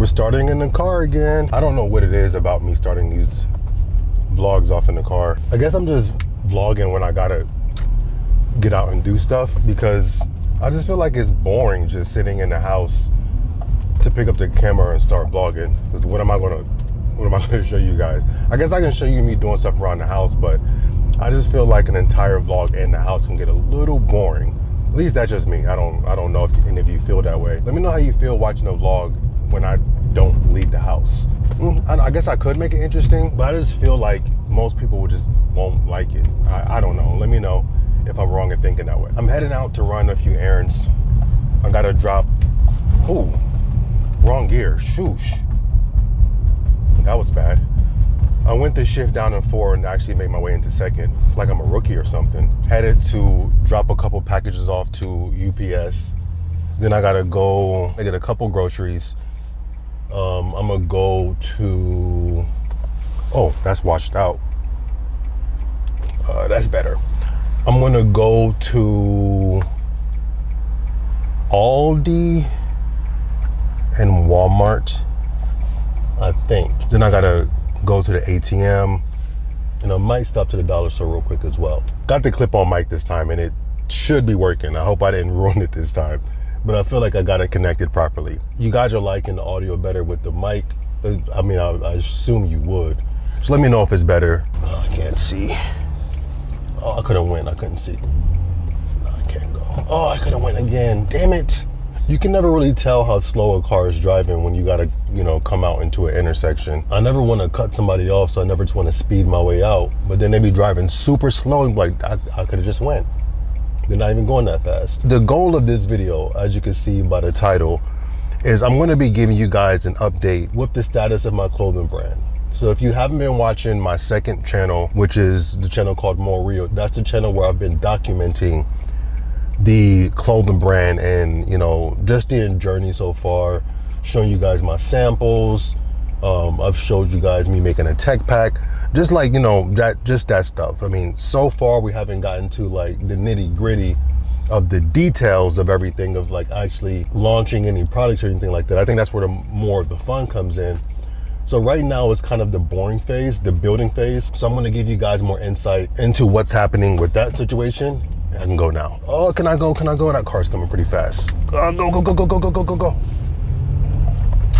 We're starting in the car again. I don't know what it is about me starting these vlogs off in the car. I guess I'm just vlogging when I gotta get out and do stuff, because I just feel like it's boring just sitting in the house to pick up the camera and start vlogging. Because what am I gonna show you guys? I guess I can show you me doing stuff around the house, but I just feel like an entire vlog in the house can get a little boring. At least that's just me. I don't know if any of you feel that way. Let me know how you feel watching a vlog when I don't leave the house. I guess I could make it interesting, but I just feel like most people just won't like it. I don't know. Let me know if I'm wrong in thinking that way. I'm heading out to run a few errands. I gotta drop, ooh, wrong gear, shoosh. That was bad. I went to shift down in 4 and actually made my way into 2nd. It's like I'm a rookie or something. Headed to drop a couple packages off to UPS. Then I gotta go, I get a couple groceries. I'm gonna go to, oh, that's washed out. That's better. I'm gonna go to Aldi and Walmart, I think. Then I gotta go to the ATM, and I might stop to the dollar store real quick as well. Got the clip-on mic this time, and it should be working. I hope I didn't ruin it this time, but I feel like I got it connected properly. You guys are liking the audio better with the mic. I mean, I assume you would. Just let me know if it's better. Oh, I can't see. Oh, I couldn't win. I couldn't see. No, I can't go. Oh, I couldn't win again. Damn it. You can never really tell how slow a car is driving when you gotta, come out into an intersection. I never want to cut somebody off, so I never just want to speed my way out. But then they be driving super slow, and like, I could have just went. They're not even going that fast. The goal of this video, as you can see by the title, is I'm going to be giving you guys an update with the status of my clothing brand. So if you haven't been watching my 2nd channel, which is the channel called Rio, that's the channel where I've been documenting the clothing brand and just the journey so far, showing you guys my samples. I've showed you guys me making a tech pack, just like that stuff. I mean, so far we haven't gotten to like the nitty-gritty of the details of everything, of like actually launching any products or anything like that. I think that's where more of the fun comes in. So right now it's kind of the boring phase, the building phase. So I'm going to give you guys more insight into what's happening with that situation. I can go now. Oh, can I go? That car's coming pretty fast. Go.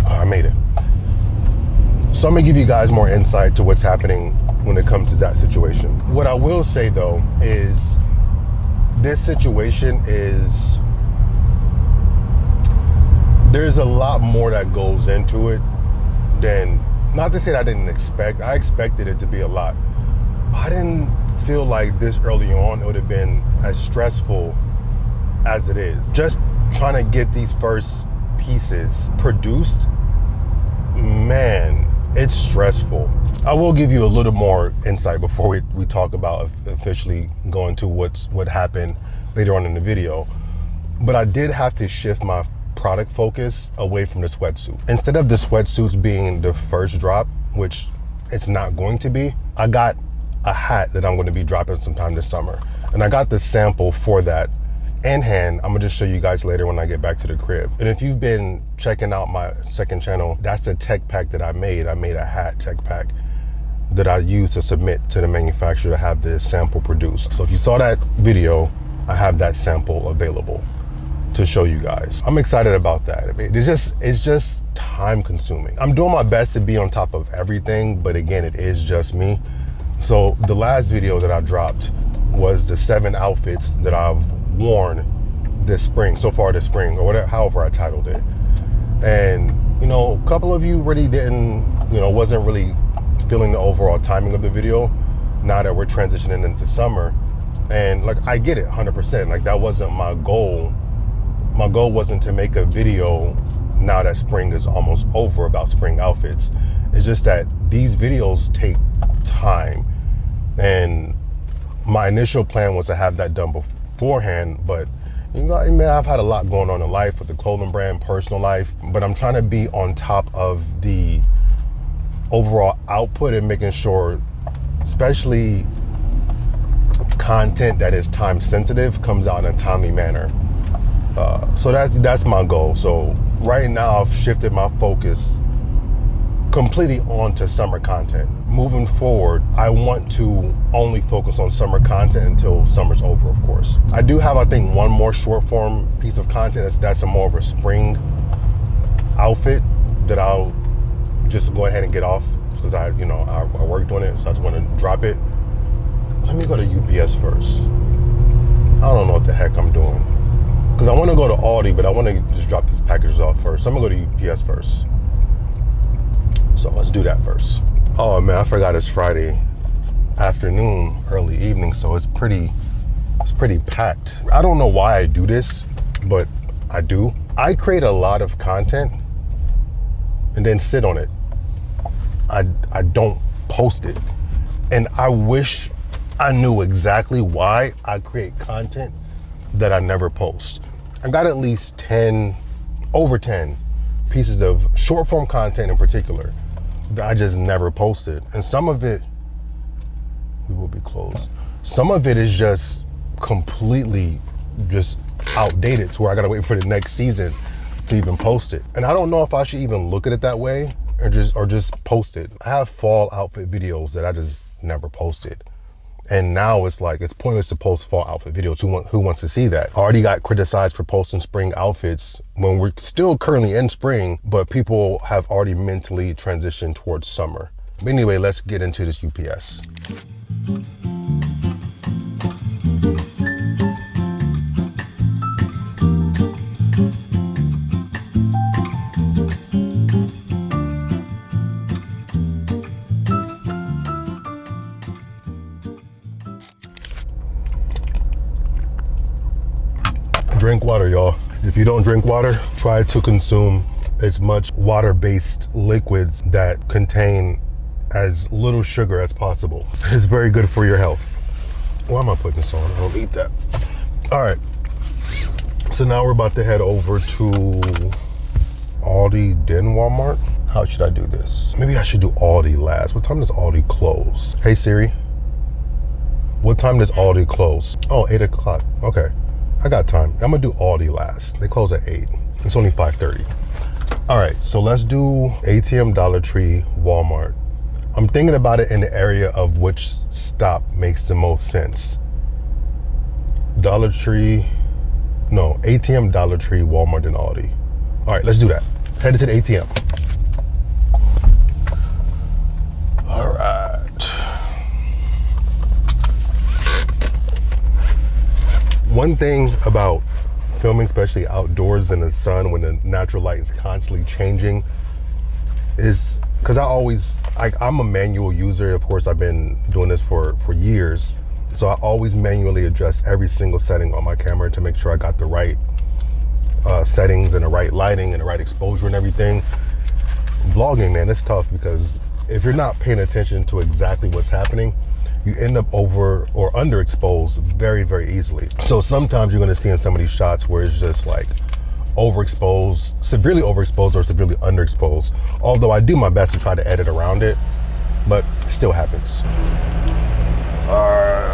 Oh, I made it. So I'm gonna give you guys more insight to what's happening when it comes to that situation. What I will say though is this situation is, there's a lot more that goes into it than, not to say that I didn't expect. I expected it to be a lot. I didn't feel like this early on it would have been as stressful as it is. Just trying to get these first pieces produced, man, it's stressful. I will give you a little more insight before we talk about officially going to what happened later on in the video. But I did have to shift my product focus away from the sweatsuit. Instead of the sweatsuits being the first drop, which it's not going to be, I got a hat that I'm going to be dropping sometime this summer. And I got the sample for that in hand. I'm gonna just show you guys later when I get back to the crib. And if you've been checking out my 2nd channel, that's the tech pack that I made. I made a hat tech pack that I used to submit to the manufacturer to have the sample produced. So if you saw that video, I have that sample available to show you guys. I'm excited about that. I mean, it's just time consuming. I'm doing my best to be on top of everything, but again, it is just me. So the last video that I dropped was the 7 outfits that I've worn this spring, so far this spring, or whatever, however I titled it. And a couple of you really didn't, wasn't really feeling the overall timing of the video now that we're transitioning into summer. And like, I get it 100%. Like, that wasn't my goal. My goal wasn't to make a video now that spring is almost over about spring outfits. It's just that these videos take time, and my initial plan was to have that done beforehand, but man, I've had a lot going on in life with the clothing brand, personal life, but I'm trying to be on top of the overall output and making sure, especially content that is time sensitive, comes out in a timely manner. So that's my goal. So right now I've shifted my focus completely onto summer content. Moving forward, I want to only focus on summer content until summer's over, of course. I do have, I think, one more short form piece of content that's a more of a spring outfit that I'll just go ahead and get off because I worked on it, so I just want to drop it. Let me go to UPS first. I don't know what the heck I'm doing because I want to go to Aldi, but I want to just drop these packages off first. So I'm gonna go to UPS first. So let's do that first. Oh man, I forgot it's Friday afternoon, early evening, so it's pretty packed. I don't know why I do this, but I do. I create a lot of content and then sit on it. I don't post it. And I wish I knew exactly why I create content that I never post. I got at least over 10 pieces of short form content in particular that I just never posted. And some of it, we will be closed. Some of it is just completely just outdated to where I gotta wait for the next season to even post it. And I don't know if I should even look at it that way or just post it. I have fall outfit videos that I just never posted. And now it's like, it's pointless to post fall outfit videos. Who wants to see that? I already got criticized for posting spring outfits when we're still currently in spring, but people have already mentally transitioned towards summer. But anyway, let's get into this UPS. Drink water, y'all. If you don't drink water, try to consume as much water-based liquids that contain as little sugar as possible. It's very good for your health. Why am I putting this on? I don't need that. All right. So now we're about to head over to Aldi, then Walmart. How should I do this? Maybe I should do Aldi last. What time does Aldi close? Hey Siri, what time does Aldi close? Oh, 8 o'clock. Okay. I got time. I'm gonna do Aldi last. They close at 8. It's only 5:30. All right, so let's do ATM, Dollar Tree, Walmart. I'm thinking about it in the area of which stop makes the most sense. Dollar Tree, no, ATM, Dollar Tree, Walmart, and Aldi. All right, let's do that. Headed to the ATM. All right. One thing about filming, especially outdoors in the sun when the natural light is constantly changing, is because I'm a manual user. Of course, I've been doing this for years. So I always manually adjust every single setting on my camera to make sure I got the right settings and the right lighting and the right exposure and everything. Vlogging, man, it's tough because if you're not paying attention to exactly what's happening, you end up over or underexposed very, very easily. So sometimes you're gonna see in some of these shots where it's just like overexposed, severely overexposed or severely underexposed. Although I do my best to try to edit around it, but it still happens. All right.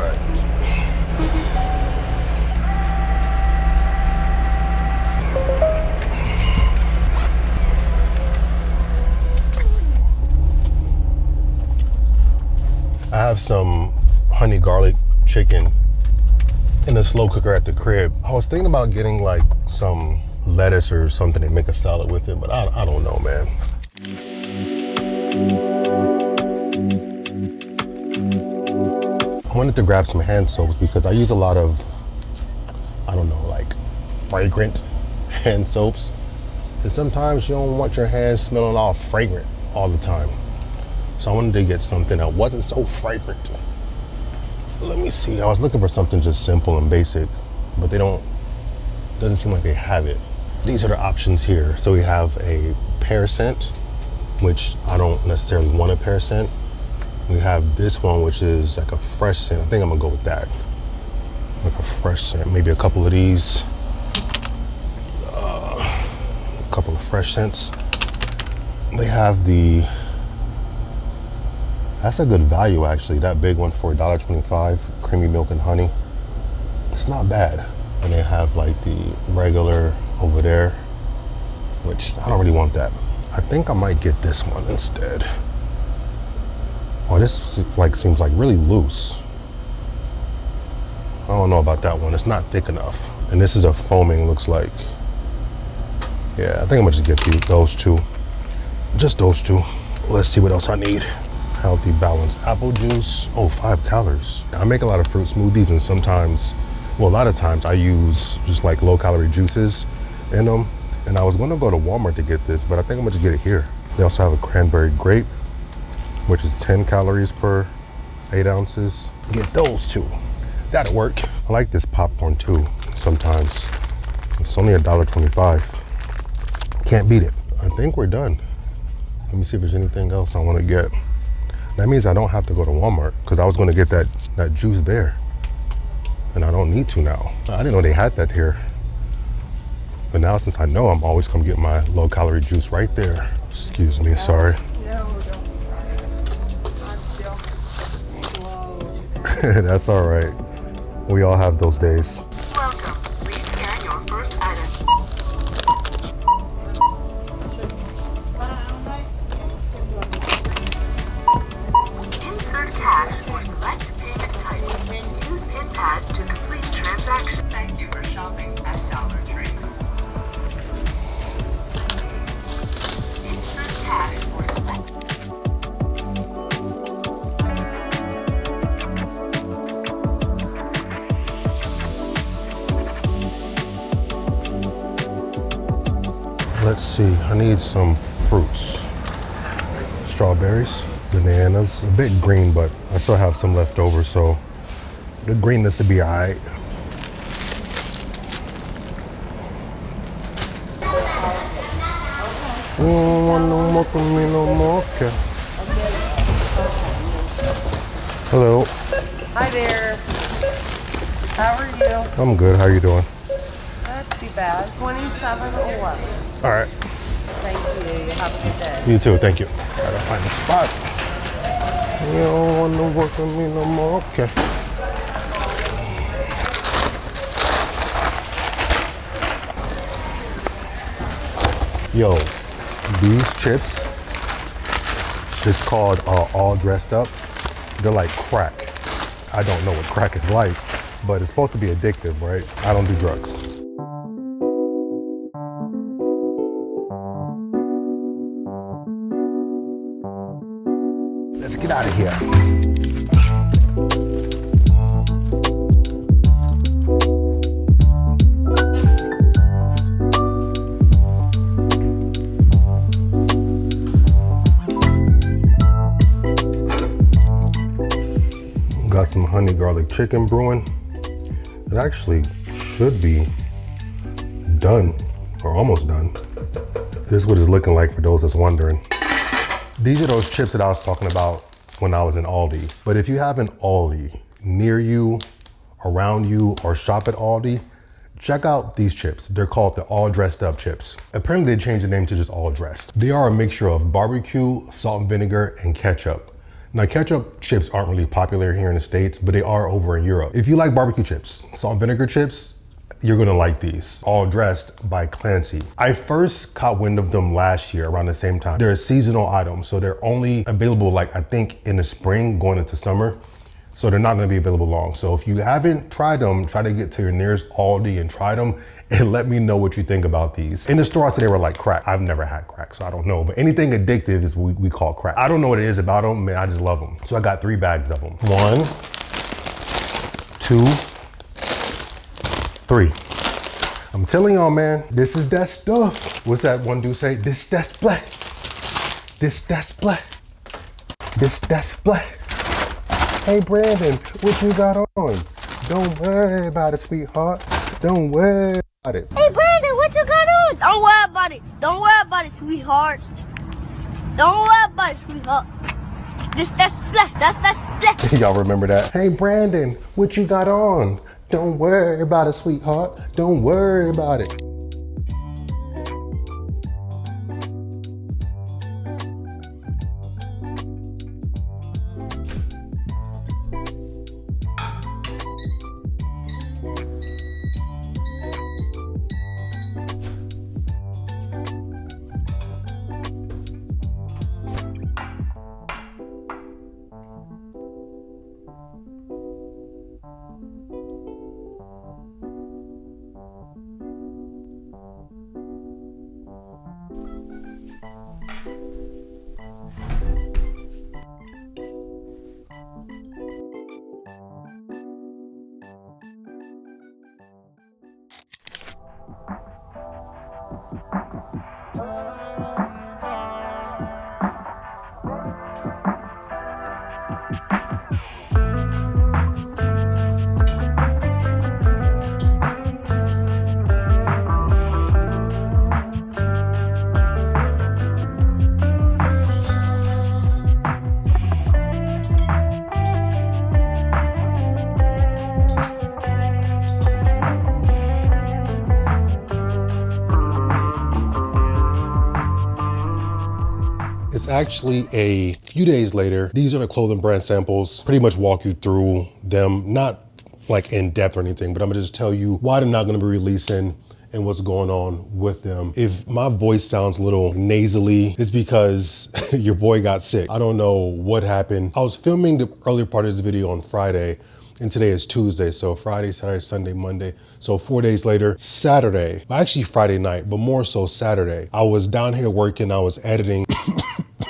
I have some honey garlic chicken in a slow cooker at the crib. I was thinking about getting like some lettuce or something to make a salad with it, but I don't know, man. I wanted to grab some hand soaps because I use a lot of, I don't know, like fragrant hand soaps. And sometimes you don't want your hands smelling all fragrant all the time. So I wanted to get something that wasn't so fragrant. Let me see, I was looking for something just simple and basic, but doesn't seem like they have it. These are the options here. So we have a pear scent, which I don't necessarily want a pear scent. We have this one, which is like a fresh scent. I think I'm gonna go with that. Like a fresh scent, maybe a couple of these. A couple of fresh scents. They have that's a good value actually. That big one for $1.25, creamy milk and honey. It's not bad. And they have have like the regular over there, which I don't really want that. I think I might get this one instead. Oh, this like seems like really loose. I don't know about that one. It's not thick enough. And this is a foaming, looks like. Yeah, I think I'm gonna just get those two. Just those two. Let's see what else I need. Healthy balanced apple juice. Oh, 5 calories. I make a lot of fruit smoothies, and sometimes, well, a lot of times I use just like low calorie juices in them. And I was gonna go to Walmart to get this, but I think I'm gonna just get it here. They also have a cranberry grape, which is 10 calories per 8 ounces. Get those two. That'll work. I like this popcorn too, sometimes. It's only $1.25. Can't beat it. I think we're done. Let me see if there's anything else I want to get. That means I don't have to go to Walmart, because I was going to get that juice there. And I don't need to now. I didn't know they had that here. But now since I know, I'm always going to get my low calorie juice right there. Excuse me, sorry. No, don't be sorry. I'm still slow. That's all right. We all have those days. Welcome. Please scan your first item. Insert cash or select payment type. Use PIN pad to complete transaction. Thank you for shopping at Dollar Tree. Insert cash or select. Let's see, I need some fruits. Strawberries, bananas, a bit green, but I still have some left over, so the greenness would be all right. No more. Okay. Hello. Hi there. How are you? I'm good. How are you doing? Not too bad. 2711. All right. Thank you. Have a good day. You too. Thank you. Gotta find a spot. You don't want to work with me no more. Okay. Yo, these chips, it's called All Dressed Up. They're like crack. I don't know what crack is like, but it's supposed to be addictive, right? I don't do drugs. Let's get out of here. Got some honey garlic chicken brewing. It actually should be done, or almost done. This is what it's looking like for those that's wondering. These are those chips that I was talking about when I was in Aldi. But if you have an Aldi near you, around you, or shop at Aldi, check out these chips. They're called the All Dressed Up chips. Apparently they changed the name to just All Dressed. They are a mixture of barbecue, salt and vinegar, and ketchup. Now, ketchup chips aren't really popular here in the States, but they are over in Europe. If you like barbecue chips, salt and vinegar chips, you're gonna like these. All Dressed by Clancy. I first caught wind of them last year around the same time. They're a seasonal item, so they're only available like I think in the spring going into summer. So they're not gonna be available long. So if you haven't tried them, try to get to your nearest Aldi and try them and let me know what you think about these. In the store I said they were like crack. I've never had crack, so I don't know. But anything addictive is what we call crack. I don't know what it is about them, man, I just love them. So I got 3 bags of them. 1, 2, 3. I'm telling y'all, man, this is that stuff. What's that one dude say? This that's black. This that's black. This that's black. Hey Brandon, what you got on? Don't worry about it, sweetheart. Don't worry about it. Hey Brandon, what you got on? Don't worry about it. Don't worry about it, sweetheart. Don't worry about it, sweetheart. That's black. That's black. Y'all remember that? Hey Brandon, what you got on? Don't worry about it, sweetheart. Don't worry about it. It's actually a few days later. These are the clothing brand samples. Pretty much walk you through them, not like in depth or anything, but I'm gonna just tell you why they're not gonna be releasing and what's going on with them. If my voice sounds a little nasally, it's because your boy got sick. I don't know what happened. I was filming the earlier part of this video on Friday, and today is Tuesday. So Friday, Saturday, Sunday, Monday. So 4 days later, Saturday, well, actually Friday night, but more so Saturday, I was down here working, I was editing.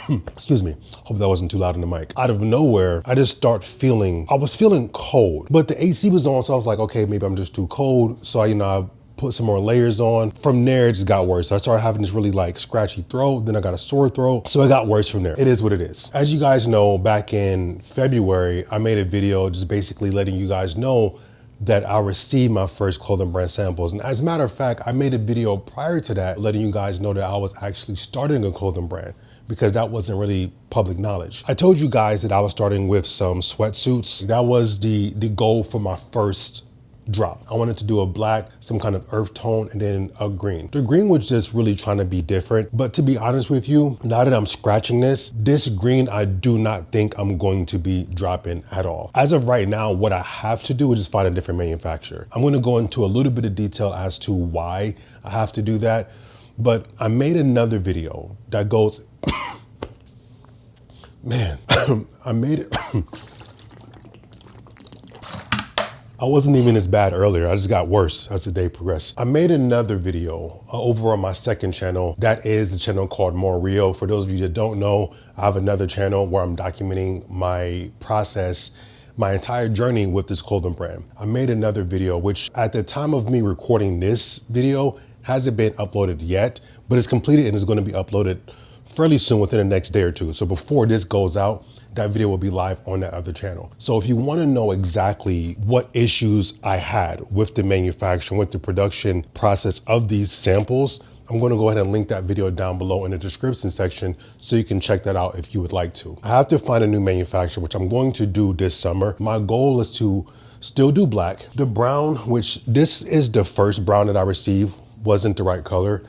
Excuse me, hope that wasn't too loud in the mic. Out of nowhere, I just start feeling, I was feeling cold, but the AC was on, so I was like, okay, maybe I'm just too cold. So I put some more layers on. From there, it just got worse. I started having this really like scratchy throat, then I got a sore throat. So it got worse from there. It is what it is. As you guys know, back in February, I made a video just basically letting you guys know that I received my first clothing brand samples. And as a matter of fact, I made a video prior to that letting you guys know that I was actually starting a clothing brand, because that wasn't really public knowledge. I told you guys that I was starting with some sweatsuits. That was the goal for my first drop. I wanted to do a black, some kind of earth tone, and then a green. The green was just really trying to be different. But to be honest with you, now that I'm scratching this green, I do not think I'm going to be dropping at all. As of right now, what I have to do is just find a different manufacturer. I'm going to go into a little bit of detail as to why I have to do that. But I made another video that goes, man, I made it. I wasn't even as bad earlier. I just got worse as the day progressed. I made another video over on my second channel. That is the channel called More Rio. For those of you that don't know, I have another channel where I'm documenting my process, my entire journey with this clothing brand. I made another video, which at the time of me recording this video hasn't been uploaded yet, but it's completed and it's going to be uploaded fairly soon, within the next day or two. So before this goes out, that video will be live on that other channel. So if you want to know exactly what issues I had with the manufacturing, with the production process of these samples, I'm going to go ahead and link that video down below in the description section so you can check that out if you would like to. I have to find a new manufacturer, which I'm going to do this summer. My goal is to still do black. The brown, which this is the first brown that I received, wasn't the right color.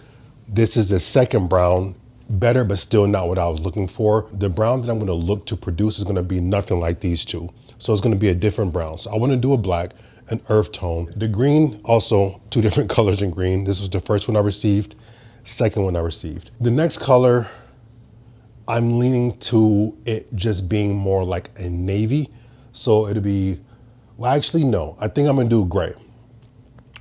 This is the second brown. Better, but still not what I was looking for. The brown that I'm going to look to produce is going to be nothing like these two. So it's going to be a different brown. So I want to do a black, an earth tone. The green, also two different colors in green. This was the first one I received, second one I received. The next color, I'm leaning to it just being more like a navy. So it'll be, well, actually, no, I think I'm going to do gray.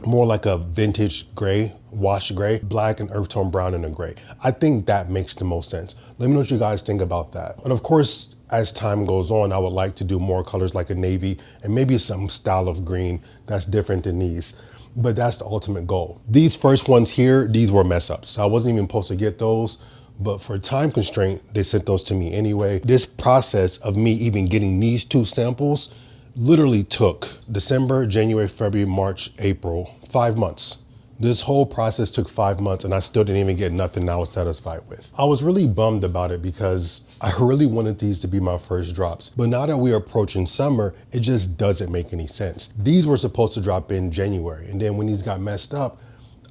More like a vintage gray, washed gray, black and earth tone brown and a gray. I think that makes the most sense. Let me know what you guys think about that. And of course, as time goes on, I would like to do more colors like a navy and maybe some style of green that's different than these. But that's the ultimate goal. These first ones here, these were mess ups. I wasn't even supposed to get those, but for time constraint, they sent those to me anyway. This process of me even getting these two samples literally took December, January, February, March, April, 5 months. This whole process took 5 months and I still didn't even get nothing I was satisfied with. I was really bummed about it because I really wanted these to be my first drops. But now that we are approaching summer, it just doesn't make any sense. These were supposed to drop in January. And then when these got messed up,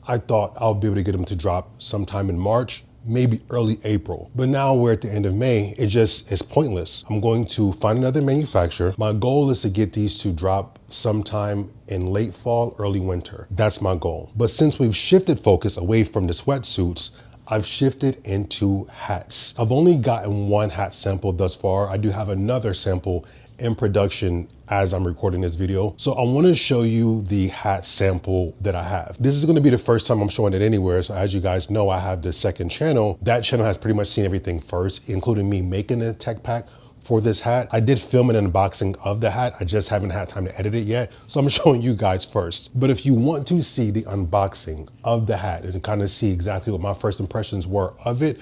I thought I'll be able to get them to drop sometime in March, maybe early April. But now we're at the end of May, it's pointless. I'm going to find another manufacturer. My goal is to get these to drop sometime in late fall, early winter. That's my goal. But since we've shifted focus away from the sweatsuits, I've shifted into hats. I've only gotten one hat sample thus far. I do have another sample in production as I'm recording this video. So I want to show you the hat sample that I have. This is going to be the first time I'm showing it anywhere. So as you guys know, I have the second channel. That channel has pretty much seen everything first, including me making the tech pack for this hat. I did film an unboxing of the hat. I just haven't had time to edit it yet. So I'm showing you guys first. But if you want to see the unboxing of the hat and kind of see exactly what my first impressions were of it,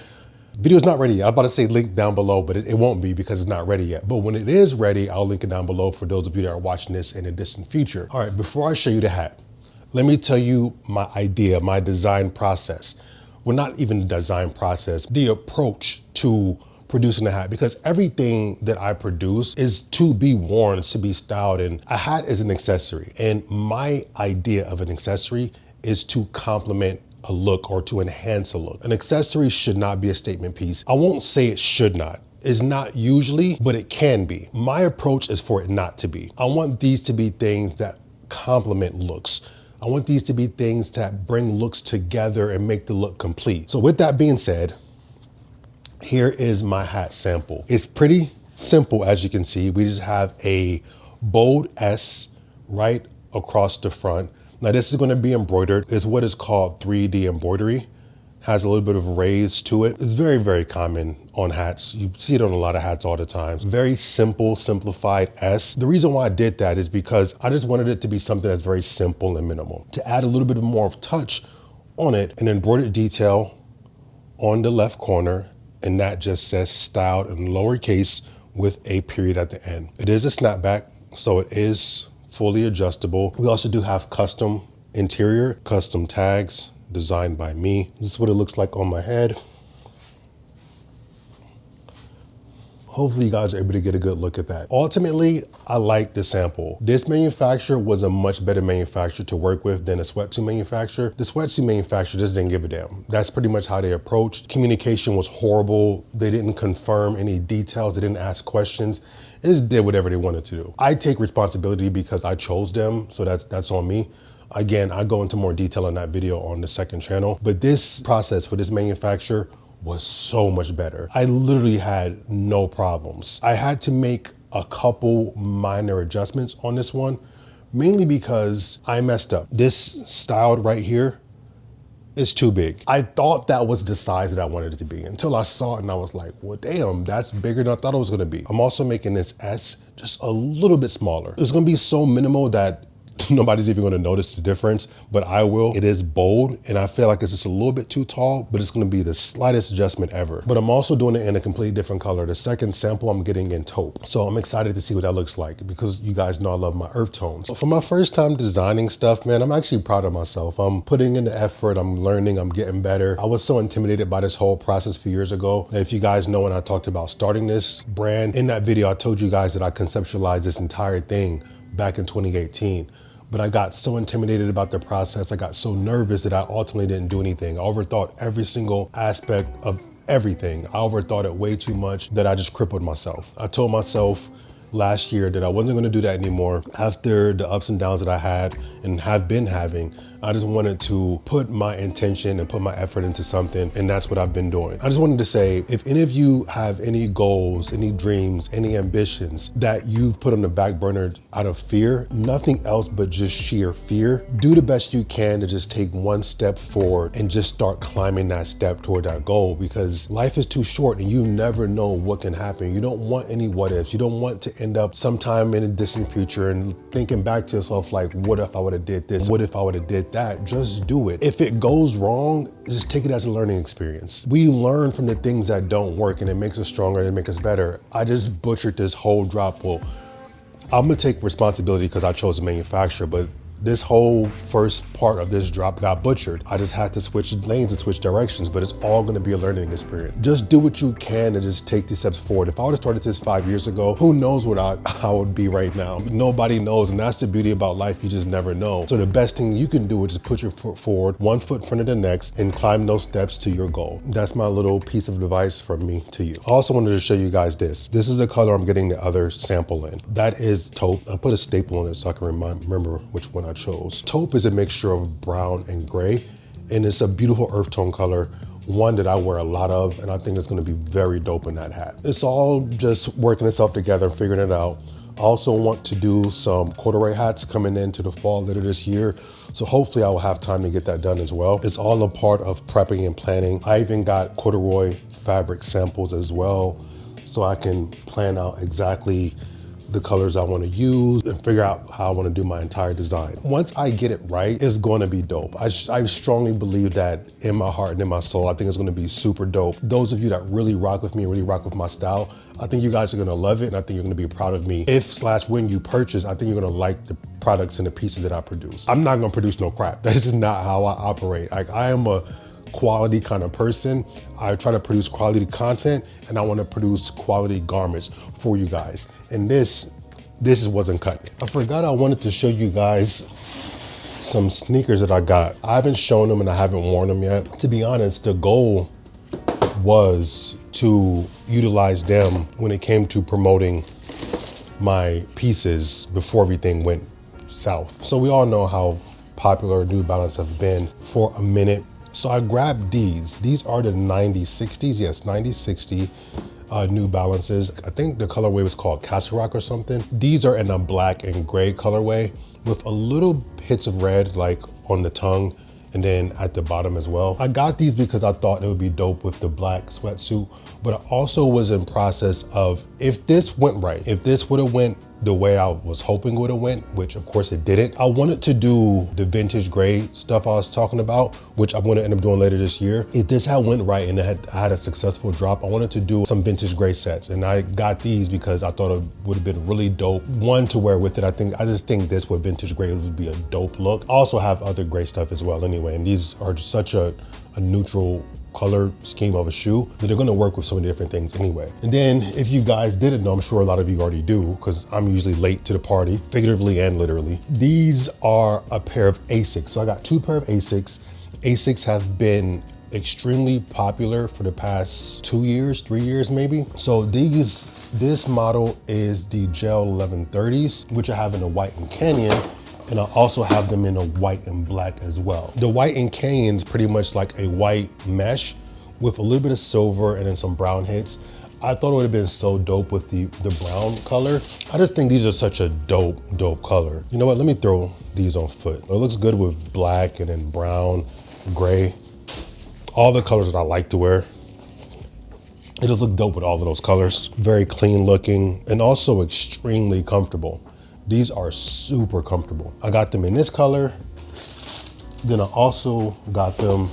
video's not ready yet. I'm about to say link down below, but it won't be because it's not ready yet. But when it is ready, I'll link it down below for those of you that are watching this in a distant future. All right, before I show you the hat, let me tell you my idea, my design process. Well, not even the design process, the approach to producing a hat, because everything that I produce is to be worn, it's to be styled, and a hat is an accessory. And my idea of an accessory is to complement a look or to enhance a look. An accessory should not be a statement piece. I won't say it should not. It's not usually, but it can be. My approach is for it not to be. I want these to be things that complement looks. I want these to be things that bring looks together and make the look complete. So with that being said, here is my hat sample. It's pretty simple, as you can see. We just have a bold S right across the front. Now this is going to be embroidered. It's what is called 3D embroidery. Has a little bit of raise to it. It's very, very common on hats. You see it on a lot of hats all the time. Very simple, simplified S. The reason why I did that is because I just wanted it to be something that's very simple and minimal. To add a little bit more of touch on it, an embroidered detail on the left corner, and that just says styled in lowercase with a period at the end. It is a snapback, so it is fully adjustable. We also do have custom interior, custom tags designed by me. This is what it looks like on my head. Hopefully you guys are able to get a good look at that. Ultimately, I like the sample. This manufacturer was a much better manufacturer to work with than a sweatsuit manufacturer. The sweatsuit manufacturer just didn't give a damn. That's pretty much how they approached. Communication was horrible. They didn't confirm any details. They didn't ask questions. They just did whatever they wanted to do. I take responsibility because I chose them, so that's on me. Again, I go into more detail in that video on the second channel, but this process for this manufacturer was so much better. I literally had no problems. I had to make a couple minor adjustments on this one, mainly because I messed up. This styled right here is too big. I thought that was the size that I wanted it to be until I saw it and I was like, well, damn, that's bigger than I thought it was gonna be. I'm also making this S just a little bit smaller. It's gonna be so minimal that nobody's even going to notice the difference, but I will. It is bold and I feel like it's just a little bit too tall, but it's going to be the slightest adjustment ever. But I'm also doing it in a completely different color. The second sample I'm getting in taupe. So I'm excited to see what that looks like because you guys know I love my earth tones. So for my first time designing stuff, man, I'm actually proud of myself. I'm putting in the effort, I'm learning, I'm getting better. I was so intimidated by this whole process a few years ago. And if you guys know when I talked about starting this brand, in that video, I told you guys that I conceptualized this entire thing back in 2018. But I got so intimidated about the process. I got so nervous that I ultimately didn't do anything. I overthought every single aspect of everything. I overthought it way too much that I just crippled myself. I told myself last year that I wasn't gonna do that anymore. After the ups and downs that I had and have been having, I just wanted to put my intention and put my effort into something, and that's what I've been doing. I just wanted to say, if any of you have any goals, any dreams, any ambitions that you've put on the back burner out of fear, nothing else but just sheer fear, do the best you can to just take one step forward and just start climbing that step toward that goal, because life is too short and you never know what can happen. You don't want any what ifs. You don't want to end up sometime in a distant future and thinking back to yourself like, what if I would have did this? What if I would have did that? Just do it. If it goes wrong, just take it as a learning experience. We learn from the things that don't work and it makes us stronger and it makes us better. I just butchered this whole drop. Well, I'm gonna take responsibility because I chose a manufacturer, but this whole first part of this drop got butchered. I just had to switch lanes and switch directions, but it's all gonna be a learning experience. Just do what you can and just take these steps forward. If I would have started this 5 years ago, who knows what I would be right now? Nobody knows, and that's the beauty about life, you just never know. So the best thing you can do is just put your foot forward, one foot in front of the next, and climb those steps to your goal. That's my little piece of advice from me to you. I also wanted to show you guys this. This is the color I'm getting the other sample in. That is taupe. I put a staple on it so I can remember which one I chose. Taupe is a mixture of brown and gray, and it's a beautiful earth tone color, one that I wear a lot of, and I think it's gonna be very dope in that hat. It's all just working itself together and figuring it out. I also want to do some corduroy hats coming into the fall later this year, so hopefully I will have time to get that done as well. It's all a part of prepping and planning. I even got corduroy fabric samples as well. so I can plan out exactly the colors I want to use and figure out how I want to do my entire design. Once I get it right, it's going to be dope. I strongly believe that in my heart and in my soul. I think it's going to be super dope. Those of you that really rock with me, really rock with my style, I think you guys are going to love it, and I think you're going to be proud of me. If/when you purchase, I think you're going to like the products and the pieces that I produce. I'm not going to produce no crap. That is not how I operate. Like, I am a quality kind of person. I try to produce quality content, and I want to produce quality garments for you guys. And this just wasn't cutting it. I forgot I wanted to show you guys some sneakers that I got. I haven't shown them and I haven't worn them yet. To be honest, the goal was to utilize them when it came to promoting my pieces before everything went south. So we all know how popular New Balance have been for a minute. So I grabbed these. These are the 9060s. Yes, 9060 New Balances. I think the colorway was called Castle Rock or something. These are in a black and gray colorway with a little hits of red, like on the tongue and then at the bottom as well. I got these because I thought it would be dope with the black sweatsuit, but I also was in process of, if this went right, if this would have went the way I was hoping would have went, which of course it didn't. I wanted to do the vintage gray stuff I was talking about, which I'm gonna end up doing later this year. If this had went right and I had a successful drop, I wanted to do some vintage gray sets. And I got these because I thought it would have been really dope. One, to wear with it. I just think this with vintage gray would be a dope look. I also have other gray stuff as well anyway. And these are just such a neutral color scheme of a shoe that they're gonna work with so many different things anyway. And then if you guys didn't know, I'm sure a lot of you already do, because I'm usually late to the party, figuratively and literally. These are a pair of Asics. So I got two pair of Asics. Asics have been extremely popular for the past 2 years, 3 years maybe. So this model is the Gel 1130s, which I have in a white and canyon. And I also have them in a white and black as well. The white and canyon is pretty much like a white mesh with a little bit of silver and then some brown hits. I thought it would have been so dope with the brown color. I just think these are such a dope color. You know what, let me throw these on foot. It looks good with black and then brown, gray, all the colors that I like to wear. It just look dope with all of those colors. Very clean looking and also extremely comfortable. These are super comfortable. I got them in this color. Then I also got them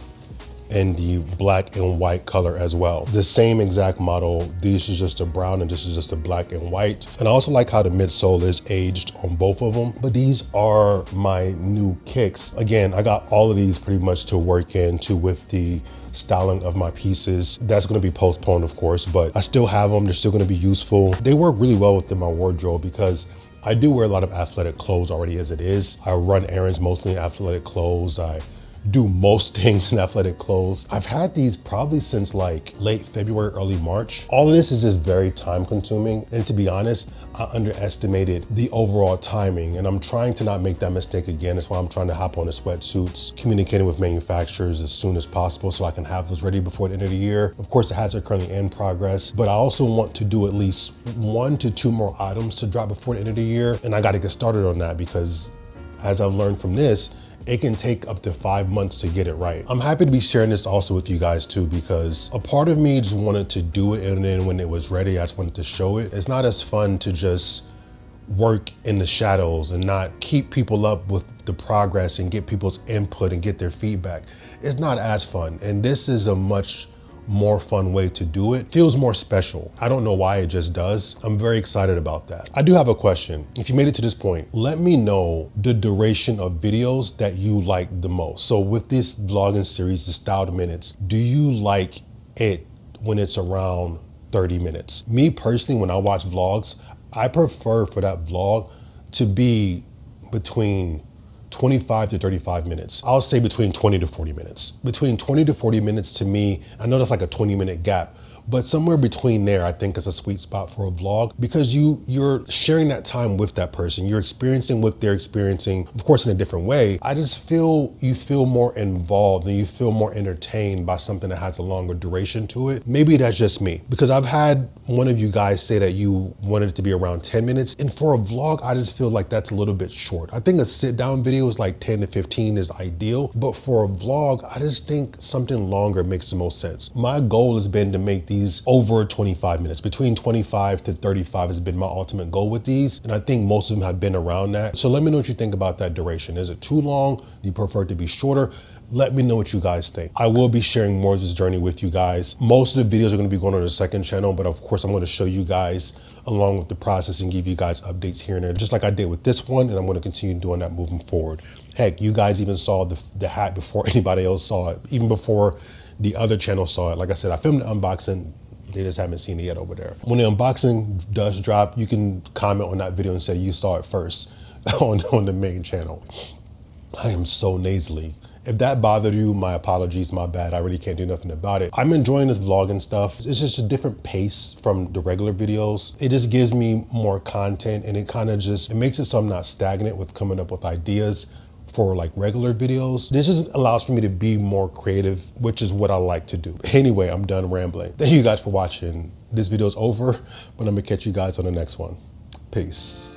in the black and white color as well. The same exact model. This is just a brown and this is just a black and white. And I also like how the midsole is aged on both of them. But these are my new kicks. Again, I got all of these pretty much to work into with the styling of my pieces. That's gonna be postponed, of course, but I still have them. They're still gonna be useful. They work really well within my wardrobe because I do wear a lot of athletic clothes already as it is. I run errands mostly in athletic clothes. I do most things in athletic clothes. I've had these probably since like late February, early March. All of this is just very time consuming. And to be honest, I underestimated the overall timing and I'm trying to not make that mistake again. That's why I'm trying to hop on the sweatsuits, communicating with manufacturers as soon as possible so I can have those ready before the end of the year. Of course, the hats are currently in progress, but I also want to do at least 1 to 2 more items to drop before the end of the year. And I got to get started on that because as I've learned from this, it can take up to 5 months to get it right. I'm happy to be sharing this also with you guys too, because a part of me just wanted to do it and then when it was ready, I just wanted to show it. It's not as fun to just work in the shadows and not keep people up with the progress and get people's input and get their feedback. It's not as fun. And this is a much more fun way to do it. Feels more special. I don't know why, it just does. I'm very excited about that. I do have a question. If you made it to this point, let me know the duration of videos that you like the most. So with this vlogging series, the styled minutes, do you like it when it's around 30 minutes? Me personally, when I watch vlogs, I prefer for that vlog to be between 25 to 35 minutes. I'll say between 20 to 40 minutes. Between 20 to 40 minutes to me, I know that's like a 20-minute gap, but somewhere between there, I think is a sweet spot for a vlog because you're sharing that time with that person. You're experiencing what they're experiencing, of course, in a different way. I just feel you feel more involved and you feel more entertained by something that has a longer duration to it. Maybe that's just me because I've had one of you guys say that you wanted it to be around 10 minutes. And for a vlog, I just feel like that's a little bit short. I think a sit down video is like 10 to 15 is ideal, but for a vlog, I just think something longer makes the most sense. My goal has been to make these these over 25 minutes. Between 25 to 35 has been my ultimate goal with these. And I think most of them have been around that. So let me know what you think about that duration. Is it too long? Do you prefer it to be shorter? Let me know what you guys think. I will be sharing more of this journey with you guys. Most of the videos are going to be going on the second channel, but of course I'm going to show you guys along with the process and give you guys updates here and there, just like I did with this one, and I'm going to continue doing that moving forward. Heck, you guys even saw the hat before anybody else saw it, even before the other channel saw it. Like I said, I filmed the unboxing. They just haven't seen it yet over there. When the unboxing does drop, you can comment on that video and say you saw it first on the main channel. I am so nasally. If that bothered you, my apologies, my bad. I really can't do nothing about it. I'm enjoying this vlogging stuff. It's just a different pace from the regular videos. It just gives me more content, and it kind of just, it makes it so I'm not stagnant with coming up with ideas for like regular videos. This just allows for me to be more creative, which is what I like to do. Anyway, I'm done rambling. Thank you guys for watching. This video is over, but I'm gonna catch you guys on the next one. Peace.